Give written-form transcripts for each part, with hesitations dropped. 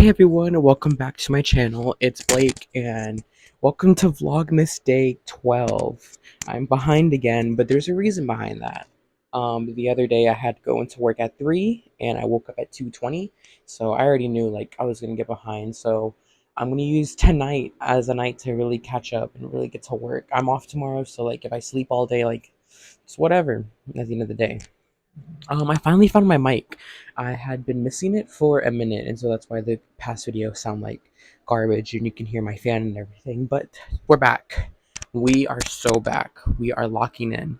Hey everyone, welcome back to my channel. It's Blake and welcome to Vlogmas Day 12. I'm behind again, but there's a reason behind that. The other day I had to go into work at 3 and I woke up at 2:20, so I already knew like I was gonna get behind. So I'm gonna use tonight as a night to really catch up and really get to work. I'm off tomorrow, so like if I sleep all day, like it's whatever at the end of the day. I finally found my mic. I had been missing it for a minute, and so that's why the past videos sound like garbage and you can hear my fan and everything. But we're back. We are so back. We are locking in.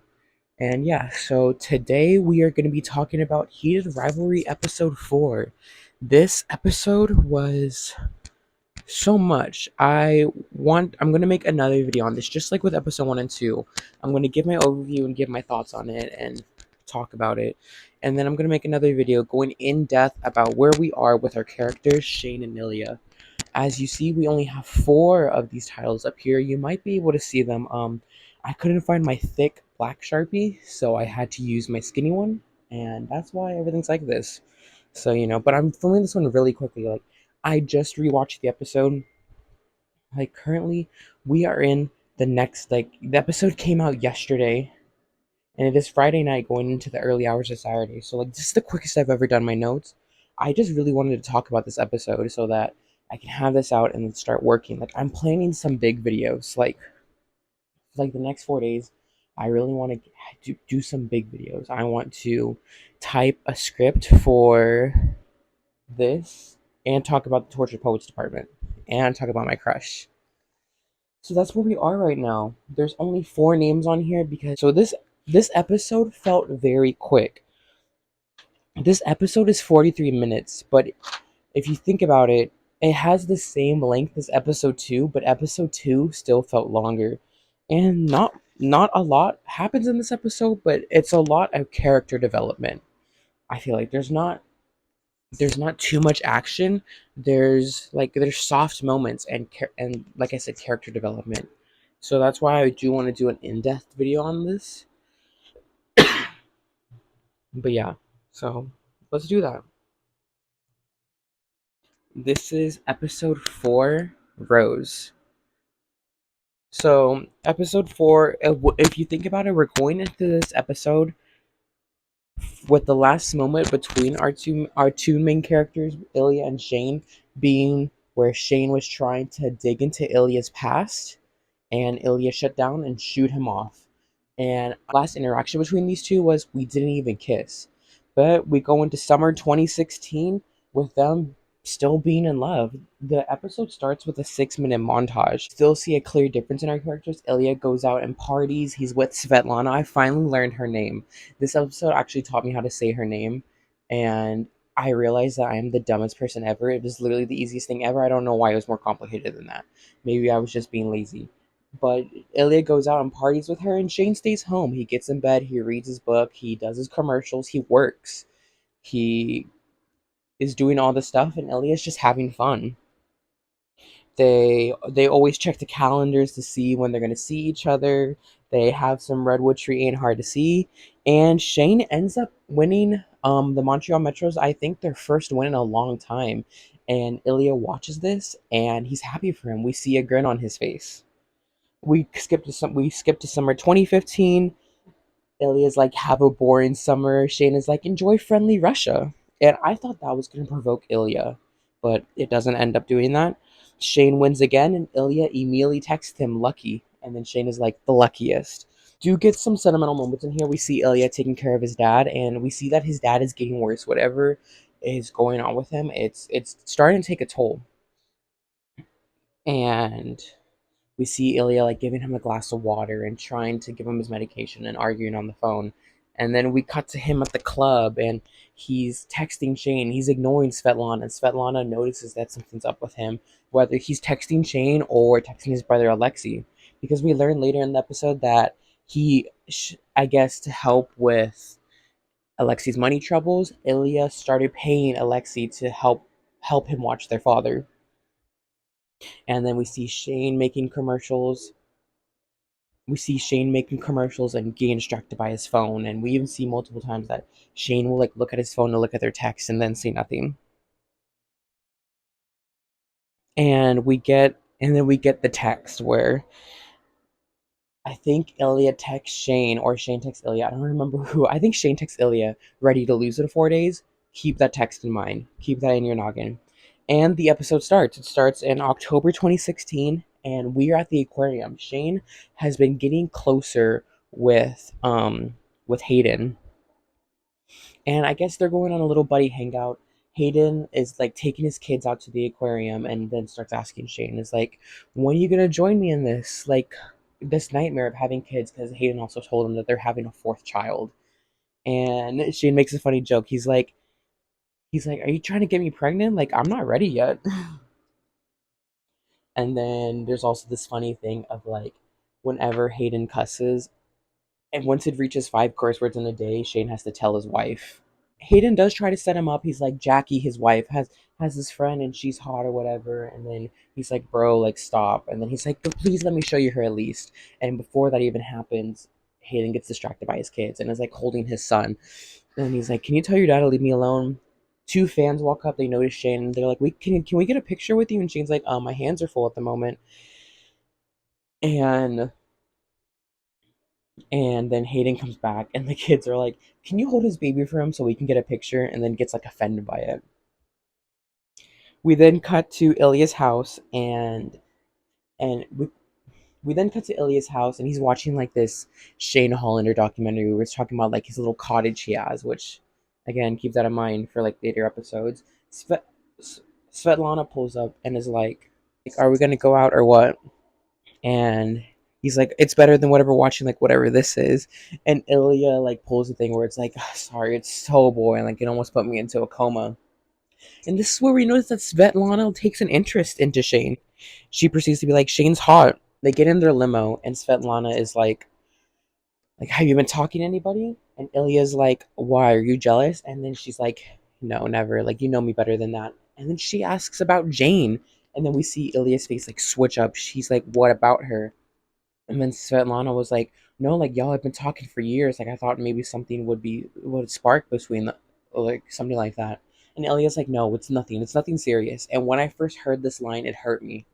And yeah, so today we are going to be talking about Heated Rivalry episode 4. This episode was so much. I'm going to make another video on this just like with episode 1 and 2. I'm going to give my overview and give my thoughts on it and talk about it. And then I'm going to make another video going in depth about where we are with our characters Shane and Nilia. As you see, we only have 4 of these titles up here. You might be able to see them. I couldn't find my thick black Sharpie, so I had to use my skinny one, and that's why everything's like this. So, but I'm filming this one really quickly. Like, I just rewatched the episode. Like, currently, we are in the next, like, the episode came out yesterday, and it is Friday night going into the early hours of Saturday. So, like, this is the quickest I've ever done my notes. I just really wanted to talk about this episode so that I can have this out and then start working. Like, I'm planning some big videos. Like the next 4 days, I really want to do some big videos. I want to type a script for this and talk about the Tortured Poets department and talk about my crush. So that's where we are right now. There's only 4 names on here because this episode felt very quick. This episode is 43 minutes, but if you think about it, it has the same length as episode 2, but episode 2 still felt longer. And not a lot happens in this episode, but it's a lot of character development. I feel like there's not too much action. There's soft moments and like I said, character development. So that's why I do want to do an in-depth video on this. But yeah, so let's do that. This is episode 4, Rose. So episode 4, if you think about it, we're going into this episode with the last moment between our two main characters, Ilya and Shane, being where Shane was trying to dig into Ilya's past, and Ilya shut down and shoot him off. And last interaction between these two was we didn't even kiss. But we go into summer 2016 with them still being in love. The episode starts with a 6-minute montage. Still see a clear difference in our characters. Ilya goes out and parties. He's with Svetlana. I finally learned her name. This episode actually taught me how to say her name. And I realized that I am the dumbest person ever. It was literally the easiest thing ever. I don't know why it was more complicated than that. Maybe I was just being lazy. But Ilya goes out and parties with her, and Shane stays home. He gets in bed, he reads his book, he does his commercials, he works. He is doing all this stuff, and Ilya's just having fun. They always check the calendars to see when they're gonna see each other. They have some Redwood Tree Ain't Hard to See, and Shane ends up winning the Montreal Metros. I think their first win in a long time. And Ilya watches this, and he's happy for him. We see a grin on his face. We skip to summer 2015. Ilya's like, have a boring summer. Shane is like, enjoy friendly Russia. And I thought that was going to provoke Ilya, but it doesn't end up doing that. Shane wins again, and Ilya immediately texts him lucky. And then Shane is like, the luckiest. Do get some sentimental moments in here. We see Ilya taking care of his dad, and we see that his dad is getting worse. Whatever is going on with him, it's starting to take a toll. And we see Ilya like giving him a glass of water and trying to give him his medication and arguing on the phone. And then we cut to him at the club and he's texting Shane. He's ignoring Svetlana, and Svetlana notices that something's up with him, whether he's texting Shane or texting his brother Alexei. Because we learn later in the episode that I guess, to help with Alexei's money troubles, Ilya started paying Alexei to help him watch their father. And then we see Shane making commercials and getting distracted by his phone, and we even see multiple times that Shane will like look at his phone to look at their text and then say nothing. And then we get the text where I think Ilya texts Shane or Shane texts Ilya. I don't remember who. I think Shane texts Ilya, ready to lose it in 4 days. Keep that text in mind. Keep that in your noggin. And the episode starts. It starts in October 2016, and we are at the aquarium. Shane has been getting closer with Hayden, and I guess they're going on a little buddy hangout. Hayden is like taking his kids out to the aquarium and then starts asking Shane, is like, when are you gonna join me in this? Like this nightmare of having kids, because Hayden also told him that they're having a fourth child. And Shane makes a funny joke. He's like, are you trying to get me pregnant? Like, I'm not ready yet. And then there's also this funny thing of like, whenever Hayden cusses, and once it reaches 5 curse words in a day, Shane has to tell his wife. Hayden does try to set him up. He's like, Jackie, his wife, has this friend and she's hot or whatever. And then he's like, bro, like stop. And then he's like, but please let me show you her at least. And before that even happens, Hayden gets distracted by his kids and is like holding his son. And he's like, can you tell your dad to leave me alone? Two fans walk up. They notice Shane. And they're like, can we get a picture with you? And Shane's like, my hands are full at the moment. And and then Hayden comes back, and the kids are like, can you hold his baby for him so we can get a picture? And then gets like offended by it. We then cut to Ilya's house, and we then cut to Ilya's house, and he's watching like this Shane Hollander documentary where it's talking about like his little cottage he has, which again, keep that in mind for like later episodes. Svetlana pulls up and is like, are we gonna go out or what? And he's like, it's better than whatever watching like whatever this is. And Ilya like pulls the thing where it's like, sorry, it's so boring, like it almost put me into a coma. And this is where we notice that Svetlana takes an interest into Shane. She proceeds to be like, Shane's hot. They get in their limo, and Svetlana is like, have you been talking to anybody? And Ilya's like, why, are you jealous? And then she's like, no, never. Like, you know me better than that. And then she asks about Jane. And then we see Ilya's face like switch up. She's like, what about her? And then Svetlana was like, no, like y'all have been talking for years. Like I thought maybe something would spark between like something like that. And Ilya's like, no, it's nothing. It's nothing serious. And when I first heard this line, it hurt me.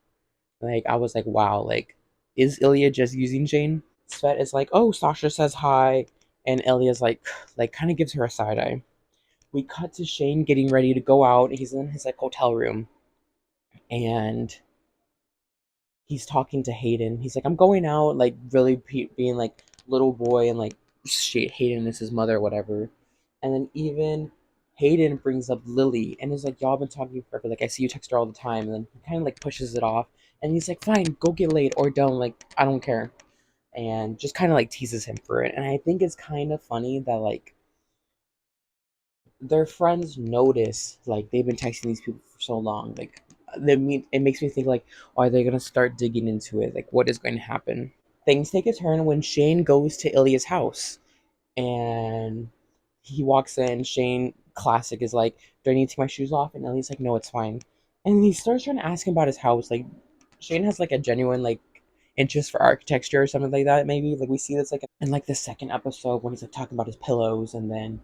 Like I was like, wow, like is Ilya just using Jane? Svet is like, oh, Sasha says hi, and Ilya's like kind of gives her a side eye. We cut to Shane getting ready to go out. He's in his like hotel room, and he's talking to Hayden. He's like, I'm going out, like really being like little boy and like shit. Hayden is his mother, or whatever. And then even Hayden brings up Lily and is like, y'all been talking forever. Like I see you text her all the time, and then he kind of like pushes it off. And he's like, fine, go get laid or don't. Like I don't care. And just kind of like teases him for it. And I think it's kind of funny that like their friends notice like they've been texting these people for so long. Like they mean it makes me think like, are they gonna start digging into it? Like what is going to happen? Things take a turn when Shane goes to Ilya's house and he walks in. Shane, classic, is like, do I need to take my shoes off? And Ilya's like, no, it's fine. And he starts trying to ask him about his house. Like Shane has like a genuine like interest for architecture or something like that. Maybe like we see this like in like the second episode when he's like talking about his pillows, and then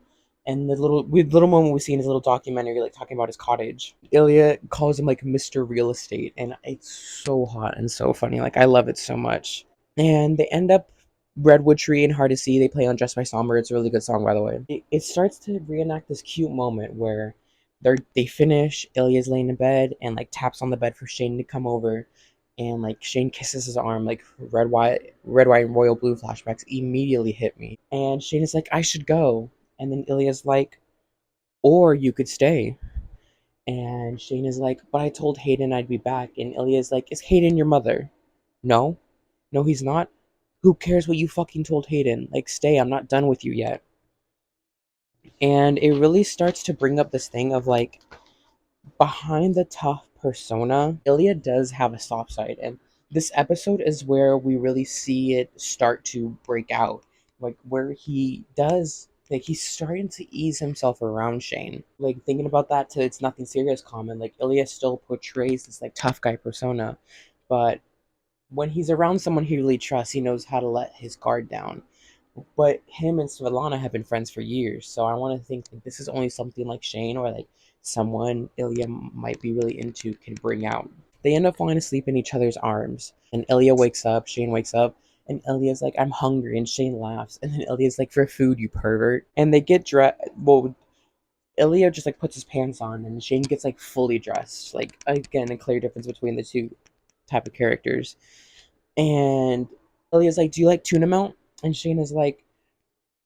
and the little moment we see in his little documentary like talking about his cottage. Ilya calls him like Mr. Real Estate, and it's so hot and so funny. Like I love it so much. And they end up Redwood Tree and Hard to See. They play on Dressed by Somber. It's a really good song, by the way. It starts to reenact this cute moment where they finish. Ilya's laying in bed and like taps on the bed for Shane to come over, and like Shane kisses his arm. Like red, white, and royal blue flashbacks immediately hit me. And Shane is like, I should go. And then Ilya's like, or you could stay. And Shane is like, but I told Hayden I'd be back. And Ilya's like, is Hayden your mother? No. No, he's not. Who cares what you fucking told Hayden? Like, stay. I'm not done with you yet. And it really starts to bring up this thing of like, behind the tough persona, Ilya does have a soft side. And this episode is where we really see it start to break out. Like, where he does, like, he's starting to ease himself around Shane. Like, thinking about that to It's Nothing Serious comment, like, Ilya still portrays this, like, tough guy persona. But when he's around someone he really trusts, he knows how to let his guard down. But him and Svetlana have been friends for years, so I want to think that this is only something like Shane or like someone Ilya might be really into can bring out. They end up falling asleep in each other's arms. And Ilya wakes up, Shane wakes up, and Ilya's like, I'm hungry, and Shane laughs. And then Ilya's like, for food, you pervert. And they get dressed. Well, Ilya just like puts his pants on, and Shane gets like fully dressed. Like again, a clear difference between the two type of characters. And Ilya's like, "Do you like tuna melt?" And Shane is like,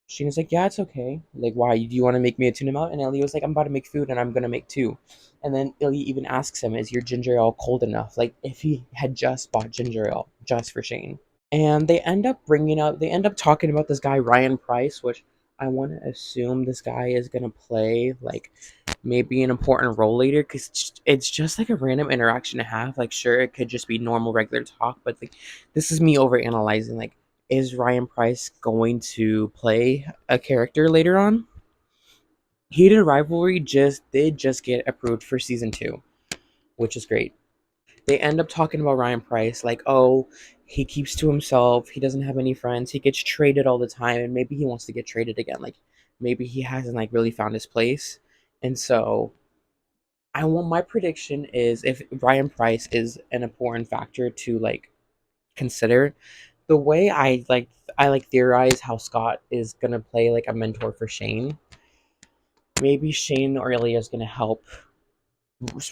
"Yeah, it's okay. Like, why? Do you want to make me a tuna melt?" And Ilya was like, "I'm about to make food, and I'm gonna make two." And then Ilya even asks him, "Is your ginger ale cold enough?" Like, if he had just bought ginger ale just for Shane. And they end up talking about this guy Ryan Price, which I want to assume this guy is gonna play like maybe an important role later because it's just like a random interaction to have. Like, sure, it could just be normal regular talk, but like this is me over analyzing. Like, is Ryan Price going to play a character later on? Heated Rivalry just get approved for season 2, which is great. They end up talking about Ryan Price, like, oh, he keeps to himself, he doesn't have any friends, he gets traded all the time, and maybe he wants to get traded again. Like, maybe he hasn't like really found his place. And so I want my prediction is if Ryan Price is an important factor to like consider, the way I like theorize how Scott is gonna play like a mentor for Shane. Maybe Shane or Ilya is gonna help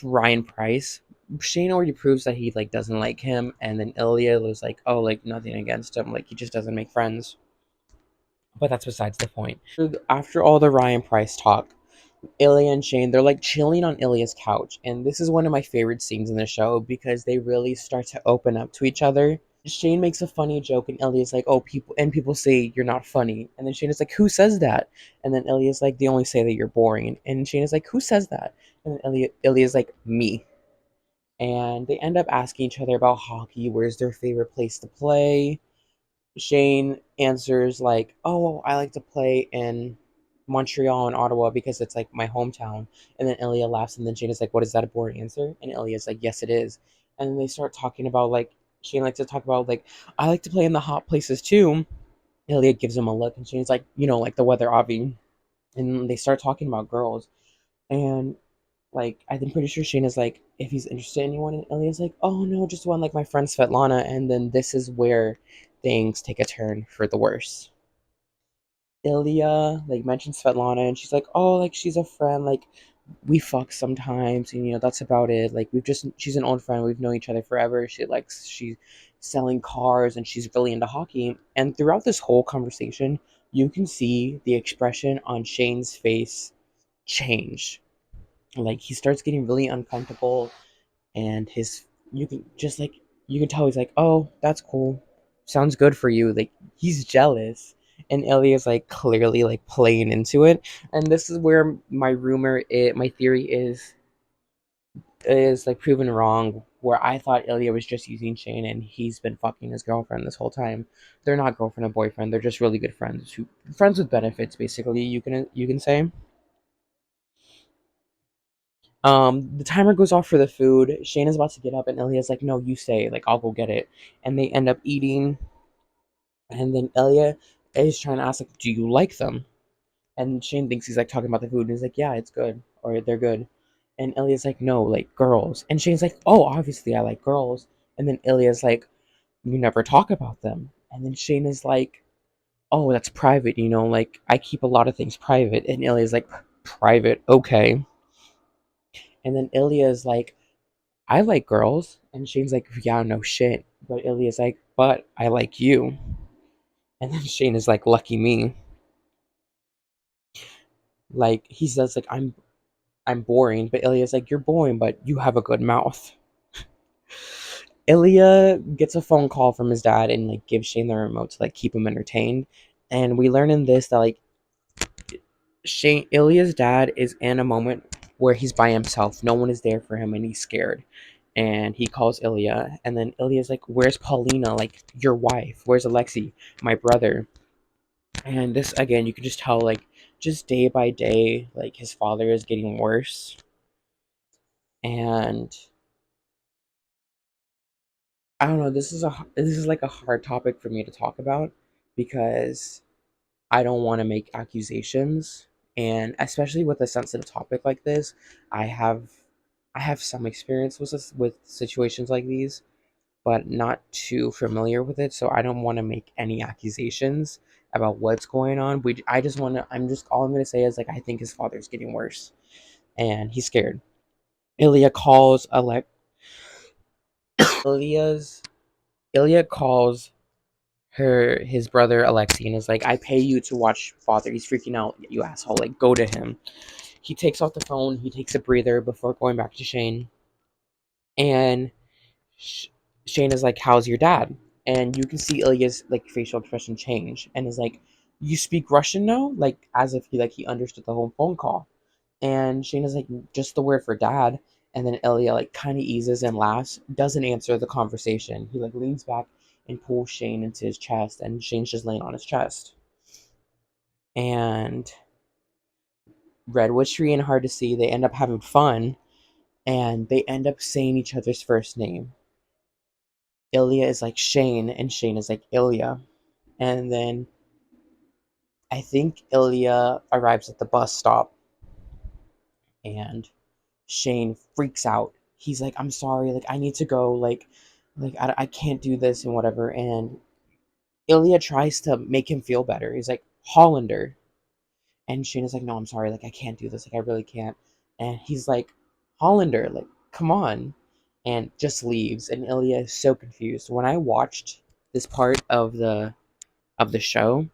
Ryan Price. Shane already proves that he like doesn't like him, and then Ilya was like, oh, like nothing against him, like he just doesn't make friends. But that's besides the point. After all the Ryan Price talk, Ilya and Shane, they're like chilling on Ilya's couch, and this is one of my favorite scenes in the show because they really start to open up to each other. Shane makes a funny joke, and Ilya's like, "Oh, people say you're not funny," and then Shane is like, "Who says that?" And then Ilya's like, "They only say that you're boring," and Shane is like, "Who says that?" And then Ilya's like, "Me." And they end up asking each other about hockey. Where's their favorite place to play? Shane answers like, "Oh, I like to play in Montreal and Ottawa because it's like my hometown." And then Ilya laughs, and then Shane is like, "What, is that a boring answer?" And Ilya's like, "Yes, it is." And then they start talking about like Shane likes to talk about like, "I like to play in the hot places too." Ilya gives him a look, and Shane's like, like the weather, Avi. And they start talking about girls, and like I'm pretty sure Shane is like, if he's interested in anyone, and Ilya's like, "Oh no, just one like my friend Svetlana." And then this is where things take a turn for the worse. Ilya like mentions Svetlana, and she's like, "Oh, like she's a friend, like we fuck sometimes, and that's about it. Like she's an old friend, we've known each other forever. She's selling cars, and she's really into hockey." And throughout this whole conversation, you can see the expression on Shane's face change. Like he starts getting really uncomfortable, and his you can just like you can tell he's like, "Oh, that's cool, sounds good for you." Like he's jealous, and Ilya's like clearly like playing into it. And this is where my theory is like proven wrong. Where I thought Ilya was just using Shane, and he's been fucking his girlfriend this whole time. They're not girlfriend and boyfriend. They're just really good friends with benefits. Basically, you can say. The timer goes off for the food. Shane is about to get up, and Ilya's like, "No, you stay. Like, I'll go get it." And they end up eating. And then Ilya is trying to ask, like, "Do you like them?" And Shane thinks he's like talking about the food, and he's like, "Yeah, it's good, or they're good." And Ilya's like, "No, like girls." And Shane's like, "Oh, obviously I like girls." And then Ilya's like, "You never talk about them." And then Shane is like, "Oh, that's private. Like I keep a lot of things private." And Ilya's like, "Private, okay." And then Ilya's like, "I like girls." And Shane's like, "Yeah, no shit." But Ilya's like, "But I like you." And then Shane is like, "Lucky me." Like he says, like, I'm boring, but Ilya's like, "You're boring, but you have a good mouth." Ilya gets a phone call from his dad and like gives Shane the remote to like keep him entertained. And we learn in this that like Ilya's dad is in a moment where he's by himself. No one is there for him, and he's scared. And he calls Ilya, and then Ilya's like, "Where's Paulina? Like your wife? Where's Alexei, my brother?" And this again, you can just tell like just day by day, like his father is getting worse. And I don't know. This is like a hard topic for me to talk about because I don't want to make accusations, and especially with a sensitive topic like this, I have I have some experience with situations like these, but not too familiar with it, so I don't want to make any accusations about what's going on. I just want to. I'm just all I'm gonna say is like I think his father's getting worse, and he's scared. Ilya calls Alec. Ilya's Ilya calls his brother Alexei and is like, "I pay you to watch father. He's freaking out, you asshole. Like, go to him." He takes off the phone. He takes a breather before going back to Shane, and Sh- Shane is like, "How's your dad?" And you can see Ilya's like facial expression change, and is like, "You speak Russian now?" Like as if he understood the whole phone call. And Shane is like, "Just the word for dad." And then Ilya like kind of eases and laughs, doesn't answer the conversation. He like leans back and pulls Shane into his chest, and Shane's just laying on his chest. And Redwood Tree and Hard to See, they end up having fun, and they end up saying each other's first name. Ilya is like Shane, and Shane is like Ilya. And then I think Ilya arrives at the bus stop, and Shane freaks out. He's like, "I'm sorry, like I need to go, I can't do this and whatever." And Ilya tries to make him feel better. He's like, "Hollander." And Shane is like, "No, I'm sorry, like I can't do this, like I really can't." And he's like, "Hollander, like come on." And just leaves. And Ilya is so confused. When I watched this part of the show,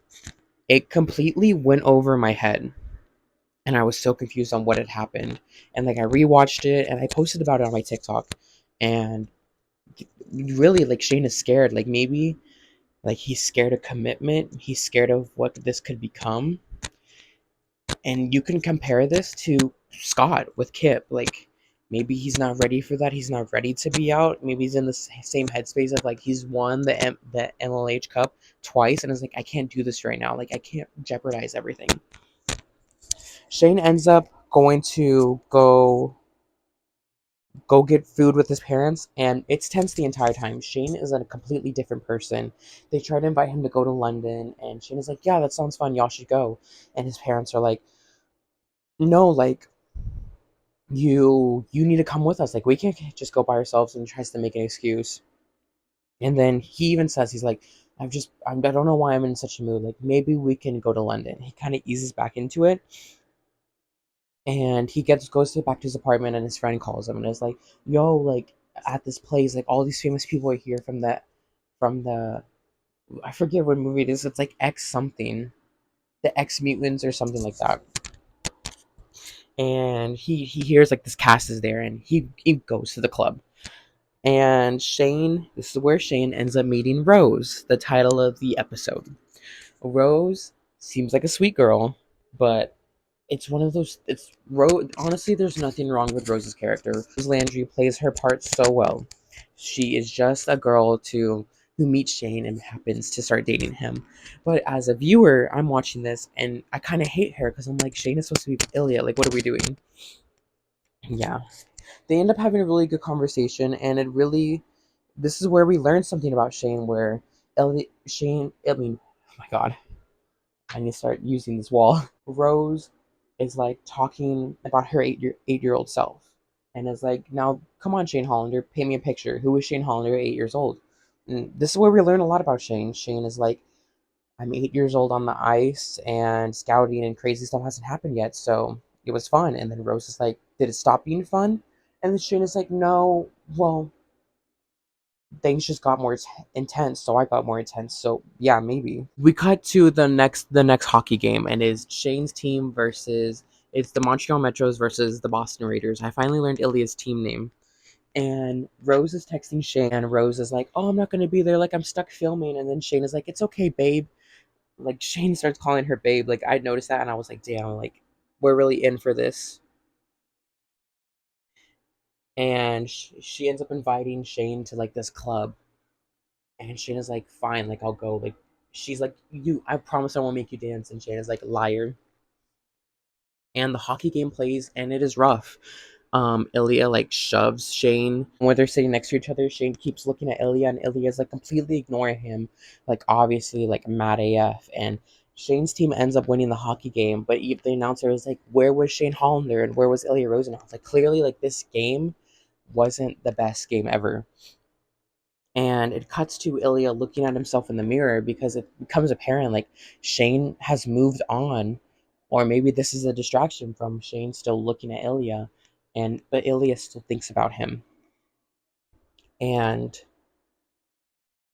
it completely went over my head. And I was so confused on what had happened. And like I rewatched it and I posted about it on my TikTok. And really like Shane is scared. Like maybe like he's scared of commitment. He's scared of what this could become. And you can compare this to Scott with Kip. Like maybe he's not ready for that. He's not ready to be out. Maybe he's in the same headspace of like he's won the MLH Cup twice and is like I can't do this right now. Like I can't jeopardize everything. Shane ends up going to go get food with his parents, and it's tense the entire time. Shane is a completely different person. They try to invite him to go to London, and Shane is like, "Yeah, that sounds fun. Y'all should go." And his parents are like, "No, like you need to come with us. Like we can't just go by ourselves." And tries to make an excuse. And then he even says he's like, I don't know why I'm in such a mood. Like maybe we can go to London." He kind of eases back into it, and he goes back to his apartment, and his friend calls him and is like, "Yo, like at this place, like all these famous people are here from the I forget what movie it is. It's like X something, the X Mutants or something like that." And he hears like this cast is there, and he goes to the club. And this is where Shane ends up meeting Rose, the title of the episode. Rose seems like a sweet girl, but it's one of those. It's Rose. Honestly, there's nothing wrong with Rose's character. Rose Landry plays her part so well. She is just a girl who meets Shane and happens to start dating him. But as a viewer, I'm watching this and I kind of hate her because I'm like, Shane is supposed to be with Ilya. Like, what are we doing? Yeah, they end up having a really good conversation, and it really. This is where we learn something about Shane. Where Shane. I mean, oh my god, I need to start using this wall. Rose is like talking about her 8-year-old self, and is like, "Now come on, Shane Hollander, paint me a picture. Who is Shane Hollander at 8 years old?" And this is where we learn a lot about Shane. Shane is like, "I'm 8 years old on the ice, and scouting and crazy stuff hasn't happened yet, so it was fun." And then Rose is like, "Did it stop being fun?" And then Shane is like, "No, well, things just got more intense, so I got more intense. So yeah, maybe." We cut to the next hockey game, and is Shane's team versus it's the Montreal Metros versus the Boston Raiders. I finally learned Ilya's team name. And Rose is texting Shane, and Rose is like, "Oh, I'm not gonna be there, like I'm stuck filming." And then Shane is like, "It's okay, babe." Like Shane starts calling her babe. Like I noticed that, and I was like, "Damn, like we're really in for this." And she ends up inviting Shane to like this club. And Shayna's like, "Fine, like I'll go." Like she's like, I promise I won't make you dance." And Shayna's like, "Liar." And the hockey game plays, and it is rough. Ilya like shoves Shane when they're sitting next to each other. Shane keeps looking at Ilya, and Ilya's like completely ignoring him, like obviously like mad AF. And Shane's team ends up winning the hockey game, but the announcer was like, "Where was Shane Hollander and where was Ilya Rosenhaus?" Like clearly, like this game wasn't the best game ever. And it cuts to Ilya looking at himself in the mirror because it becomes apparent like Shane has moved on, or maybe this is a distraction from Shane still looking at Ilya, and but Ilya still thinks about him. And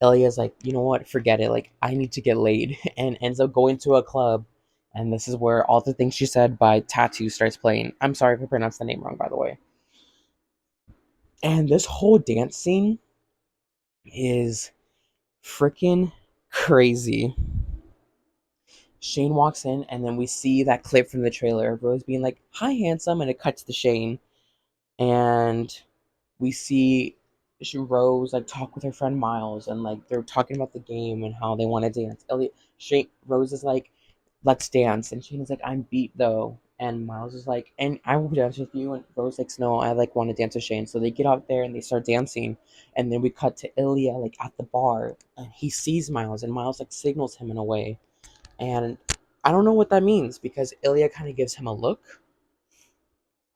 Ilya's like, you know what, forget it. Like I need to get laid, and ends up going to a club. And this is where All the Things She Said by Tattoo starts playing. I'm sorry if I pronounced the name wrong, by the way. And this whole dance scene is freaking crazy. Shane walks in, and then we see that clip from the trailer of Rose being like, "Hi, handsome," and it cuts to Shane, and we see Rose like talk with her friend Miles, and like they're talking about the game and how they want to dance. Rose is like, "Let's dance," and Shane is like, "I'm beat though," and Miles is like, "And I will dance with you," and Rose like, "No, I like want to dance with Shane." So they get out there and they start dancing, and then we cut to Ilya like at the bar, and he sees Miles, and Miles like signals him in a way. And I don't know what that means because Ilya kind of gives him a look.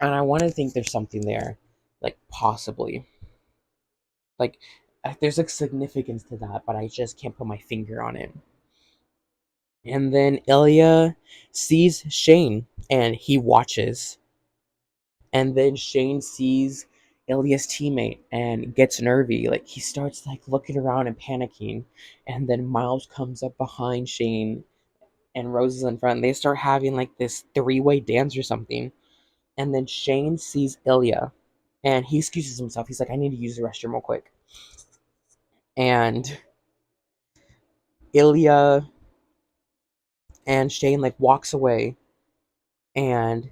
And I want to think there's something there. Like, possibly. Like, there's a significance to that, but I just can't put my finger on it. And then Ilya sees Shane and he watches. And then Shane sees Ilya's teammate and gets nervy. Like, he starts, like, looking around and panicking. And then Miles comes up behind Shane and Rose is in front. They start having like this three-way dance or something. And then Shane sees Ilya and he excuses himself. He's like, I need to use the restroom real quick. And Ilya and Shane like walks away and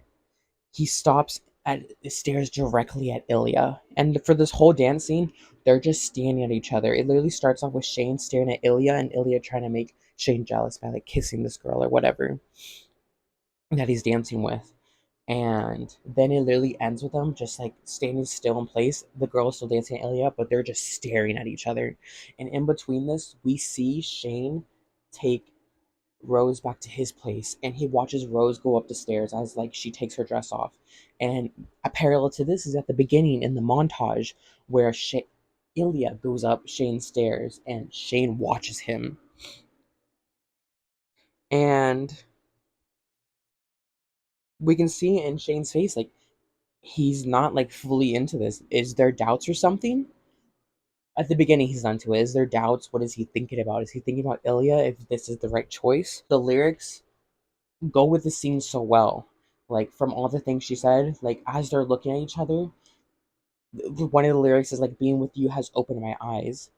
he stops at stares directly at Ilya. And for this whole dance scene, they're just standing at each other. It literally starts off with Shane staring at Ilya and Ilya trying to make Shane jealous by like kissing this girl or whatever that he's dancing with. And then it literally ends with them just like standing still in place. The girl is still dancing at Ilya, but they're just staring at each other. And in between this, we see Shane take Rose back to his place, and he watches Rose go up the stairs as like she takes her dress off. And a parallel to this is at the beginning in the montage where Ilya goes up Shane's stairs, and Shane watches him. And we can see in Shane's face like he's not like fully into this. Is there doubts or something? At the beginning, he's not into it. Is there doubts? What is he thinking about? Is he thinking about Ilya? If this is the right choice? The lyrics go with the scene so well. Like from All the Things She Said, like as they're looking at each other, one of the lyrics is like, "Being with you has opened my eyes."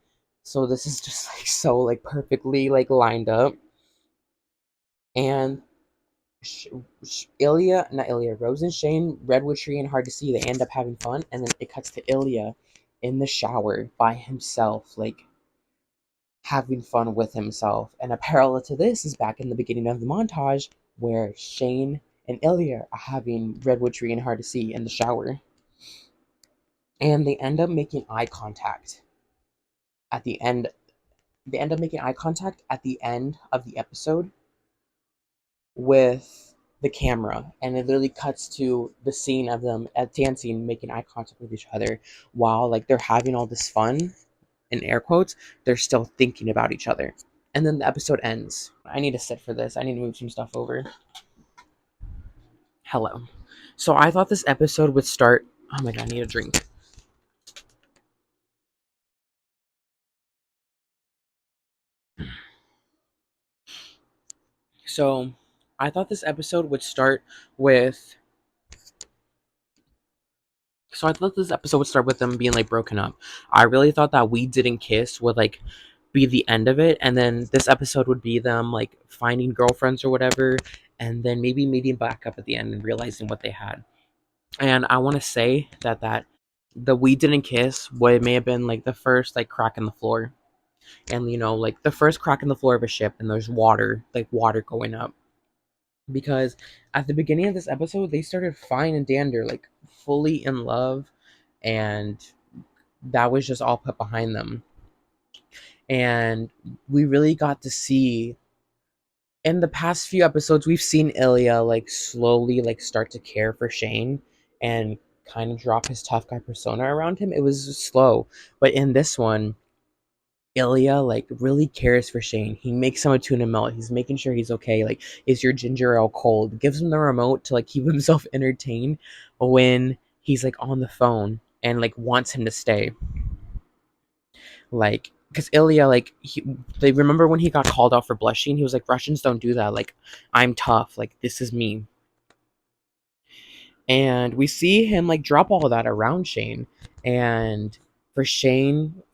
So this is just like so like perfectly like lined up. And not Ilya, Rose and Shane, Redwood Tree and Hard to See, they end up having fun, and then it cuts to Ilya in the shower by himself, like having fun with himself. And a parallel to this is back in the beginning of the montage where Shane and Ilya are having Redwood Tree and Hard to See in the shower. And they end up making eye contact at the end. They end up making eye contact at the end of the episode with the camera, and it literally cuts to the scene of them at dancing, making eye contact with each other while like they're having all this fun in air quotes. They're still thinking about each other, and then the episode ends. I need to sit for this. I need to move some stuff over. Hello. So I thought this episode would start. Oh my god, I need a drink. So I thought this episode would start with them being like broken up. I really thought that We Didn't Kiss would like be the end of it, and then this episode would be them like finding girlfriends or whatever, and then maybe meeting back up at the end and realizing what they had. And I want to say that the We Didn't Kiss what may have been like the first like crack in the floor, and like the first crack in the floor of a ship, and there's water, like water going up, because at the beginning of this episode they started fine and dander, like fully in love, and that was just all put behind them. And we really got to see in the past few episodes we've seen Ilya like slowly like start to care for Shane and kind of drop his tough guy persona around him. It was slow, but in this one Ilya like really cares for Shane. He makes him a tuna melt. He's making sure he's okay. Like, is your ginger ale cold? Gives him the remote to like keep himself entertained when he's like on the phone and like wants him to stay. Like, because Ilya like they remember when he got called out for blushing. He was like, Russians don't do that. Like, I'm tough. Like, this is me. And we see him like drop all of that around Shane, and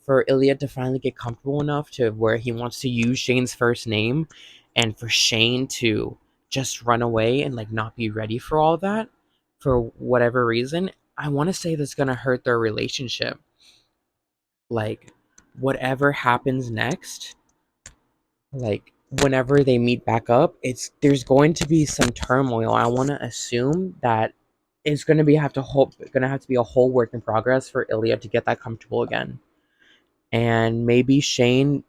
for Ilya to finally get comfortable enough to where he wants to use Shane's first name, and for Shane to just run away and like not be ready for all that for whatever reason. I want to say that's going to hurt their relationship. Like, whatever happens next, like whenever they meet back up, it's there's going to be some turmoil. I want to assume that it's going to have to be a whole work in progress for Ilya to get that comfortable again. And maybe Shane's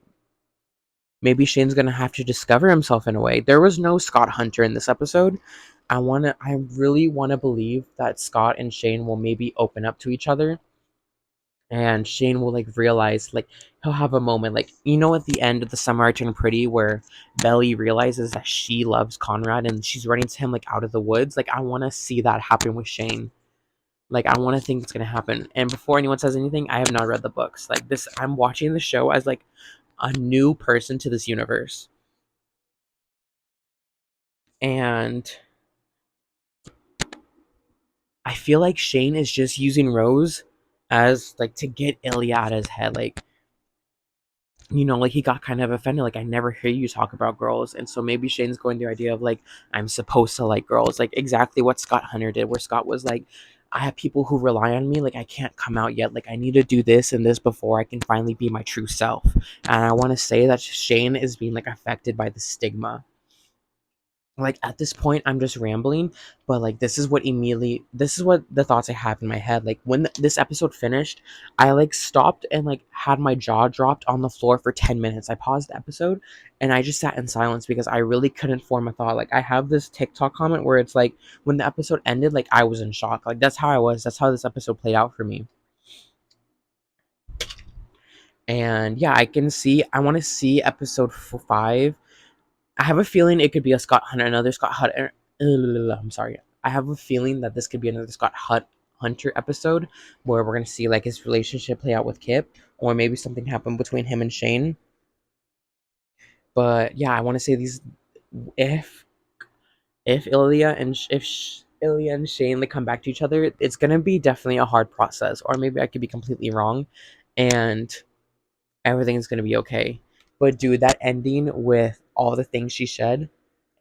going to have to discover himself in a way. There was no Scott Hunter in this episode. I really want to believe that Scott and Shane will maybe open up to each other, and Shane will like realize, like, he'll have a moment, like, at the end of The Summer I Turned Pretty, where Belly realizes that she loves Conrad and she's running to him like out of the woods. Like, I want to see that happen with Shane. Like, I want to think it's gonna happen. And before anyone says anything, I have not read the books. Like, this, I'm watching the show as like a new person to this universe, and I feel like Shane is just using Rose as like to get Ilya out of his head. Like, like he got kind of offended. Like, I never hear you talk about girls. And so maybe Shane's going the idea of like, I'm supposed to like girls. Like, exactly what Scott Hunter did, where Scott was like, I have people who rely on me. Like, I can't come out yet. Like, I need to do this and this before I can finally be my true self. And I want to say that Shane is being like affected by the stigma. Like, at this point I'm just rambling, but like this is what the thoughts I have in my head. Like, when this episode finished, I like stopped and like had my jaw dropped on the floor for 10 minutes. I paused the episode and I just sat in silence because I really couldn't form a thought. Like, I have this TikTok comment where it's like, when the episode ended, like, I was in shock. Like, that's how this episode played out for me. And yeah, I want to see episode 5. I have a feeling it could be a another Scott Hunter. I'm sorry. I have a feeling that this could be another Hunter episode where we're gonna see like his relationship play out with Kip, or maybe something happen between him and Shane. But yeah, I want to say these. If Ilya and Shane like come back to each other, it's gonna be definitely a hard process, or maybe I could be completely wrong, and everything's gonna be okay. But dude, that ending with all the things she said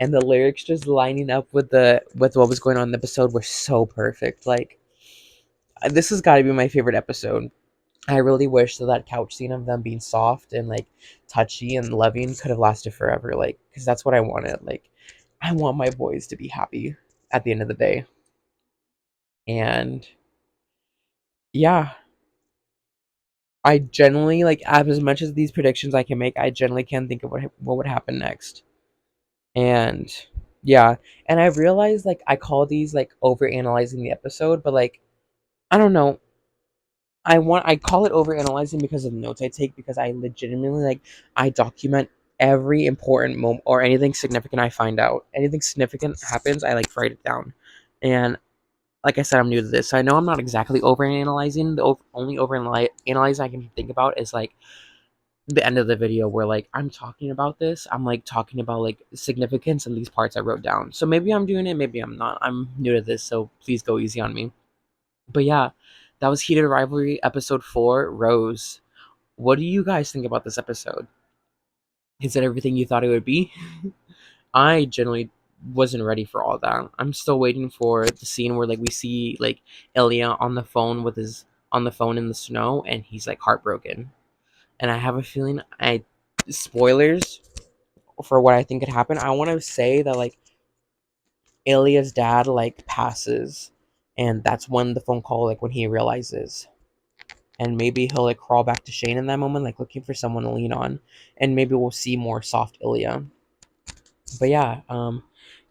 and the lyrics just lining up with what was going on in the episode were so perfect. Like, this has got to be my favorite episode. I really wish that couch scene of them being soft and like touchy and loving could have lasted forever. Like, because that's what I wanted. Like, I want my boys to be happy at the end of the day. And yeah, I generally like, as much as these predictions I can make, I generally can't think of what would happen next. And yeah, and I realized like I call these like over analyzing the episode, but like, I don't know. I call it over analyzing because of the notes I take, because I legitimately like, I document every important moment or anything significant I find out. Anything significant happens, I like write it down. And like I said, I'm new to this, so I know I'm not exactly over analyzing. The only over analyzing I can think about is like the end of the video where like I'm talking about this. I'm like talking about like significance in these parts I wrote down. So maybe I'm doing it, maybe I'm not. I'm new to this, so please go easy on me. But yeah, that was Heated Rivalry episode 4, Rose. What do you guys think about this episode? Is it everything you thought it would be? I generally wasn't ready for all that. I'm still waiting for the scene where like we see like Ilya on the phone in the snow and he's like heartbroken. And I have a feeling I spoilers for what I think could happen. I want to say that like Ilya's dad like passes, and that's when the phone call, like when he realizes, and maybe he'll like crawl back to Shane in that moment, like looking for someone to lean on, and maybe we'll see more soft Ilya. But yeah,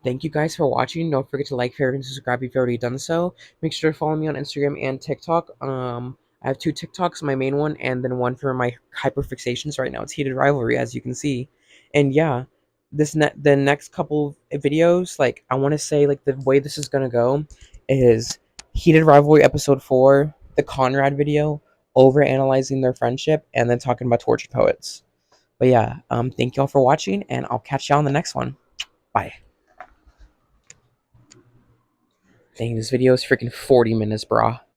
thank you guys for watching. Don't forget to like, favorite, and subscribe if you've already done so. Make sure to follow me on Instagram and TikTok. I have two TikToks, my main one, and then one for my hyperfixations. Right now, it's Heated Rivalry, as you can see. And yeah, the next couple of videos, like I want to say, like the way this is gonna go is Heated Rivalry episode 4, the Conrad video, over analyzing their friendship, and then talking about tortured poets. But yeah, thank y'all for watching, and I'll catch y'all on the next one. Bye. Dang, this video is freaking 40 minutes, brah.